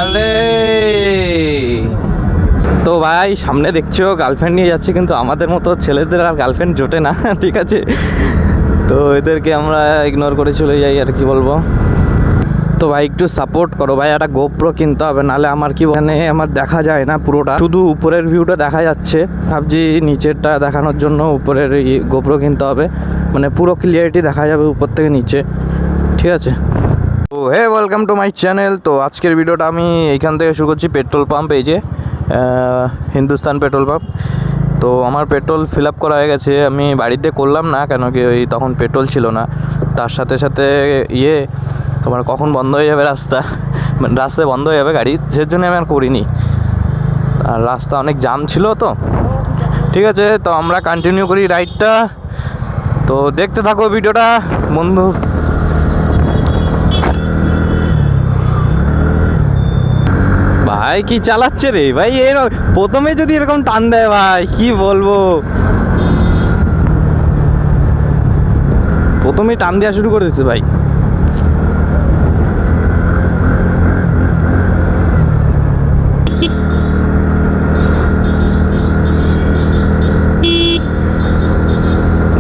আরে তো ভাই সামনে দেখছো গার্লফ্রেন্ড নিয়ে যাচ্ছে, কিন্তু আমাদের মতো ছেলেদের আর গার্লফ্রেন্ড জোটে না। ঠিক আছে, তো এদেরকে আমরা ইগনোর করে চলে যাই আর কি বলবো। তো ভাই একটু সাপোর্ট করো ভাই, একটা গোপ্রো কিনতে হবে, নাহলে আমার কি মানে আমার দেখা যায় না পুরোটা, শুধু উপরের ভিউটা দেখা যাচ্ছে। ভাবছি নিচেরটা দেখানোর জন্য উপরের গোপ্রো কিনতে হবে, মানে পুরো ক্লিয়ারিটি দেখা যাবে উপর থেকে নিচে। ঠিক আছে, তো hey welcome to my channel. তো আজকের ভিডিওটা আমি এইখান থেকে শুরু করছি, পেট্রোল পাম্প, এই যে হিন্দুস্তান পেট্রোল পাম্প। তো আমার পেট্রোল ফিল আপ করা হয়ে গেছে, আমি বাড়িতে করলাম না কেন কি ওই তখন পেট্রোল ছিল না। তার সাথে সাথে তোমার কখন বন্ধ হয়ে যাবে রাস্তা, মানে রাস্তায় বন্ধ হয়ে যাবে গাড়ি, সেই জন্য আমি আর করিনি। আর রাস্তা অনেক জাম ছিল তো। ঠিক আছে, তো আমরা কন্টিনিউ করি রাইডটা, তো দেখতে থাকো ভিডিওটা বন্ধু। ভাই কি চালাচ্ছে রে ভাই, এর প্রথমে যদি এরকম টান দেয় ভাই কি বলবো, প্রথমেই টান দেওয়া শুরু করে দিচ্ছে ভাই।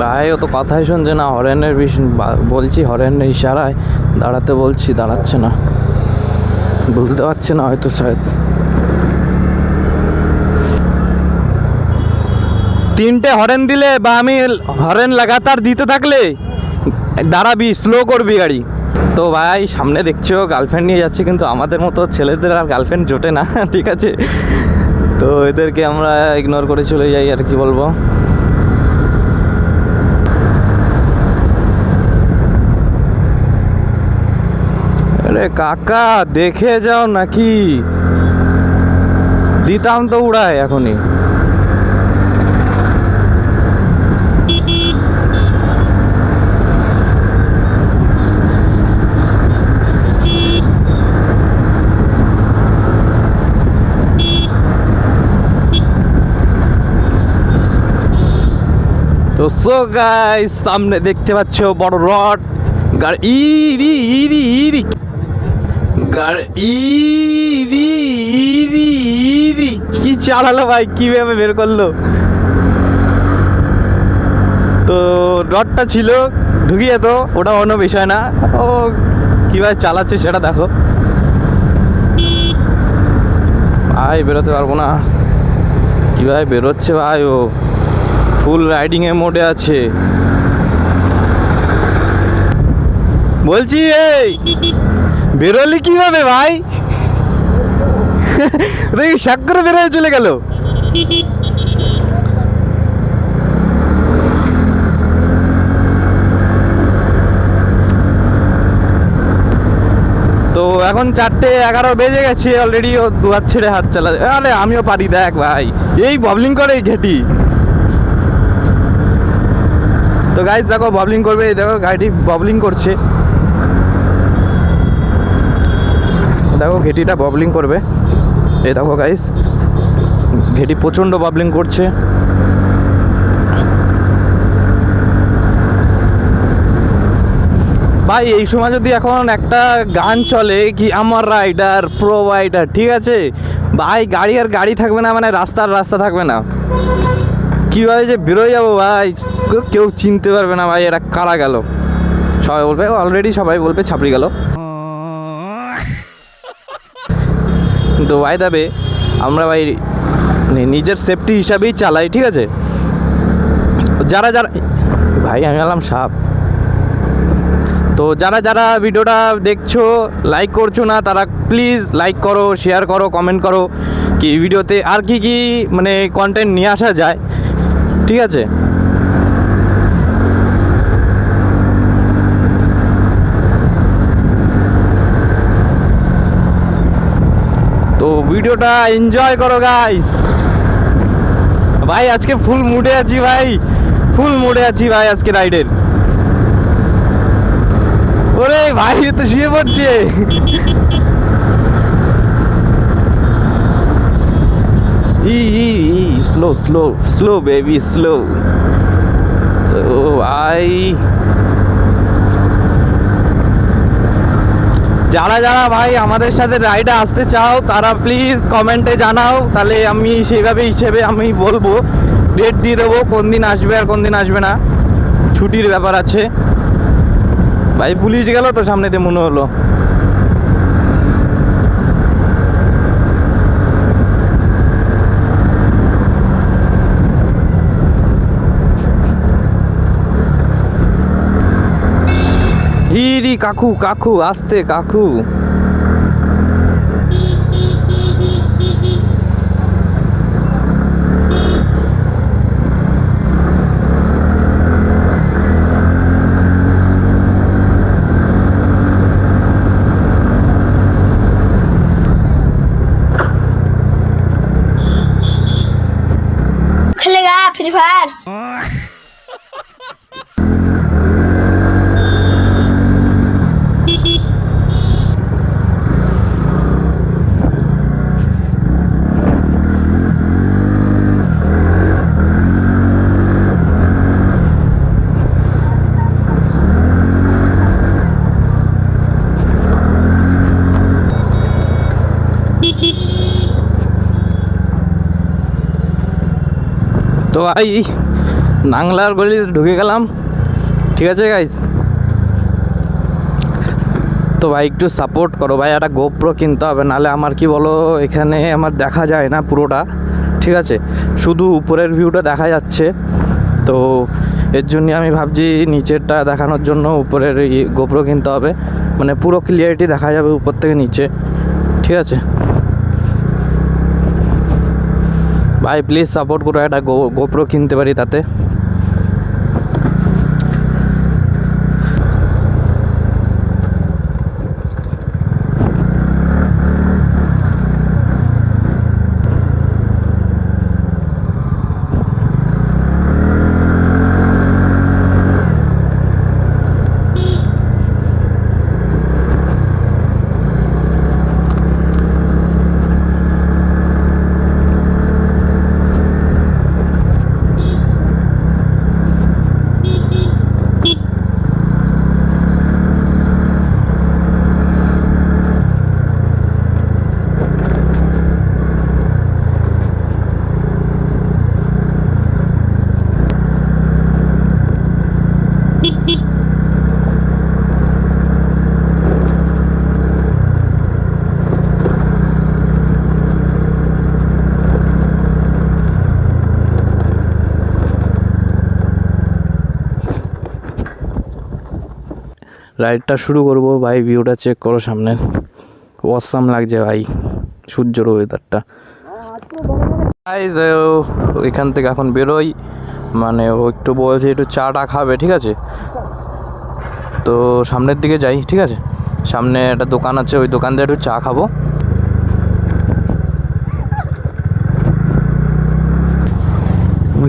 ভাই ও তো কথাই শুনছে না, হরেনের বলছি, হরেনের ইশারায় দাঁড়াতে বলছি, দাঁড়াচ্ছে না, বুঝতে পারছে না হয়তো শায়দ। তিনটে হরেন দিলে বা আমি হরেন লাগাতার দিতে থাকলে দাঁড়াবি, স্লো করবি গাড়ি। তো ভাই সামনে দেখছো গার্লফ্রেন্ড নিয়ে যাচ্ছে, কিন্তু আমাদের মতো ছেলেদের আর গার্লফ্রেন্ড জোটে না। ঠিক আছে, তো এদেরকে আমরা ইগনোর করে চলে যাই আর কি বলবো। আরে কাকা দেখে যাও নাকি, দিতাম তো উড়ায় এখনই। তো সো গাইস সামনে দেখতে পাচ্ছ বড় রড গাড়ি, ইরি ইরি ইরি গাড়ি, ইরি ইরি ইরি কি চালালো ভাই, কিভাবে বের করলো। তো রডটা ছিল ঢুকিয়ে, তো ওটা অন্য বিষয় না, ও কীভাবে চালাচ্ছে সেটা দেখো। ভাই বেরোতে পারবো না, কীভাবে বেরোচ্ছে ভাই, ও ফুল রাইডিংয়ে মোডে আছে। বলছি এই বেরোলি কিভাবে ভাই, দেখি শাক করে বেরোয় চলে গেল। তো এখন 4:11 বেজে গেছে অলরেডি, ও দুহাত ছেড়ে হাত চালা। আরে আমিও পারি, দেখ ভাই এই ববলিং করে এই ঘেটি। তো গাইস দেখো ববলিং করবে, এই দেখো গাড়িটি ববলিং করছে, দেখো ঘেটিটা ববলিং করবে, এই দেখো গাইস ঘেটি প্রচণ্ড ববলিং করছে। ভাই এই সময় যদি এখন একটা গান চলে কি আমার রাইডার প্রোভাইডার, ঠিক আছে ভাই, গাড়ি আর গাড়ি থাকবে না, মানে রাস্তার রাস্তা থাকবে না, কীভাবে যে বেরোয় যাবো ভাই, কেউ চিনতে পারবে না ভাই এটা কারা গেল। সবাই বলবে, অলরেডি সবাই বলবে ছাপড়ি গেল। তো ভাই দেবে আমরা ভাই নিজের সেফটি হিসাবেই চালাই, ঠিক আছে। যারা যারা ভাই আমি বললাম সাপ, তো যারা যারা ভিডিওটা দেখছো লাইক করছো না, তারা প্লিজ লাইক করো, শেয়ার করো, কমেন্ট করো, কি ভিডিওতে আর কি কি মানে কন্টেন্ট নিয়ে আসা যায়, ঠিক আছে। তো ভিডিওটা এনজয় করো গাইস। ভাই আজকে ফুল মুডে আছি ভাই, ফুল মুডে আছি ভাই আজকে রাইডের। ওরে ভাই তো শুয়ে পড়ছে। Slow slow slow baby slow. তো ভাই যারা যারা ভাই আমাদের সাথে রাইডে আসতে চাও তারা প্লিজ কমেন্টে জানাও, তাহলে আমি সেইভাবে হিসেবে আমি বলবো, ডেট দিয়ে দেবো কোন দিন আসবে আর কোন দিন আসবে না, ছুটির ব্যাপার আছে। ভাই পুলিশ গেল তো সামনে দিয়ে মনে হলো। ইরি কাকু কাকু আসতে কাকু। खेलेगा फ्री फायर। তো ভাই নাংলার গলিতে ঢুকে গেলাম, ঠিক আছে গাইস। তো ভাই একটু সাপোর্ট করো ভাই, একটা গোপ্রো কিনতে হবে, নাহলে আমার কি বলো এখানে আমার দেখা যায় না পুরোটা, ঠিক আছে, শুধু উপরের ভিউটা দেখা যাচ্ছে। তো এর জন্য আমি ভাবছি নিচেরটা দেখানোর জন্য উপরের গোপ্রো কিনতে হবে, মানে পুরো ক্লিয়ারিটি দেখা যাবে উপর থেকে নিচে, ঠিক আছে। ভাই প্লিজ সাপোর্ট করো, একটা গোপ্রো কিনতে পারি তাতে। রাইডটা শুরু করবো ভাই, ভিউটা চেক করো সামনে, অসাম লাগছে ভাই সূর্যের ওয়েদারটা। ওইখান থেকে এখন বেরোই, মানে ও একটু বলছে একটু চাটা খাবে, ঠিক আছে, তো সামনের দিকে যাই, ঠিক আছে, সামনে একটা দোকান আছে, ওই দোকান দিয়ে একটু চা খাবো।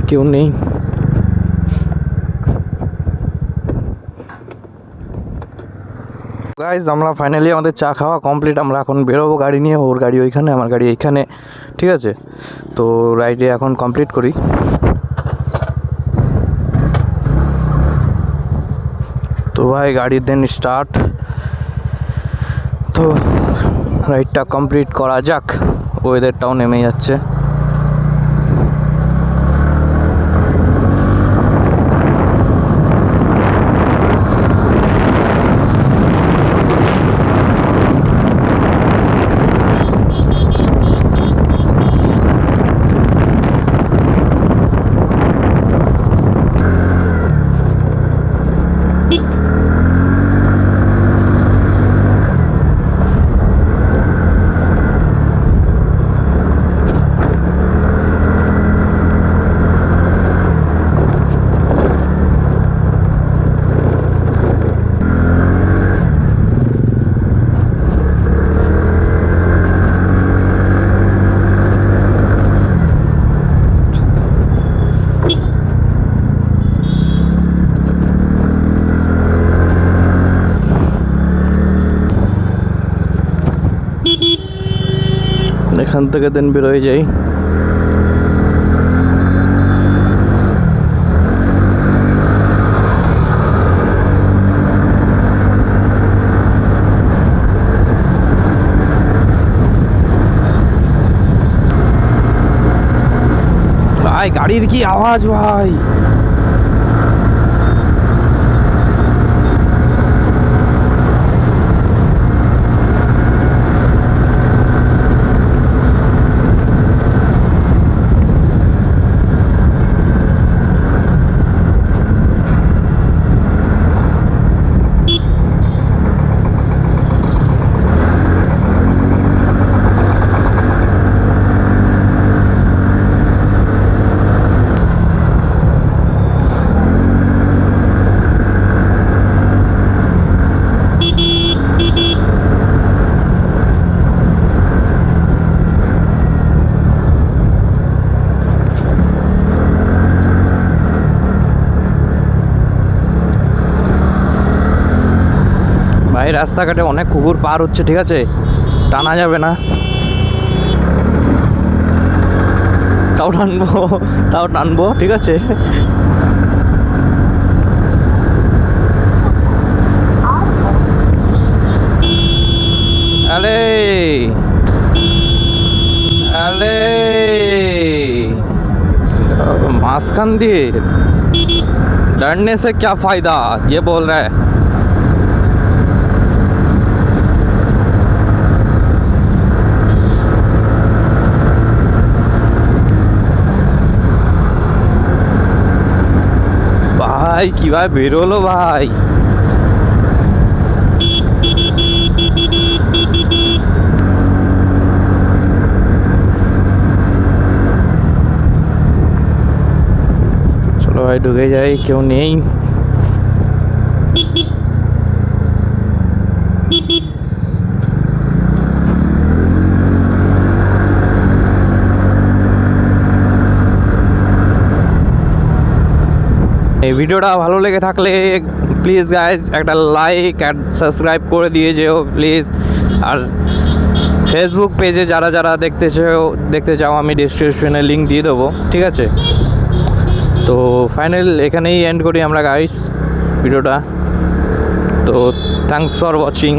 কেউ নেই। গাইজ আমরা ফাইনালি আমাদের চা খাওয়া কমপ্লিট, আমরা এখন বেরোবো গাড়ি নিয়ে, ওর গাড়ি ওইখানে আমার গাড়ি এইখানে, ঠিক আছে। তো রাইডে এখন কমপ্লিট করি। তো ভাই গাড়ি দেন স্টার্ট, তো রাইডটা কমপ্লিট করা যাক। ওয়েদারটাও নেমে যাচ্ছে। এখান থেকে দেন বেরোয় যাই। ভাই গাড়ির কি আওয়াজ ভাই! ভাই রাস্তাঘাটে অনেক কুকুর পার হচ্ছে, ঠিক আছে, টানা যাবে না। তাও টানবো, ঠিক আছে। আরে আরে मास्कन दिए डरने से क्या फायदा, ये बोल रहा है। ভাই কিভাবে বেরোলো ভাই! চলো ভাই ঢুকে যাই, কেউ নেই। এই ভিডিওটা ভালো লেগে থাকলে প্লিজ গাইজ একটা লাইক অ্যান্ড সাবস্ক্রাইব করে দিয়ে যেও প্লিজ। আর ফেসবুক পেজে যারা যারা দেখতে চাও আমি ডিসক্রিপশনে লিঙ্ক দিয়ে দেবো, ঠিক আছে। তো ফাইনাল এখানেই এন্ড করি আমরা গাইস ভিডিওটা। তো থ্যাঙ্কস ফর ওয়াচিং।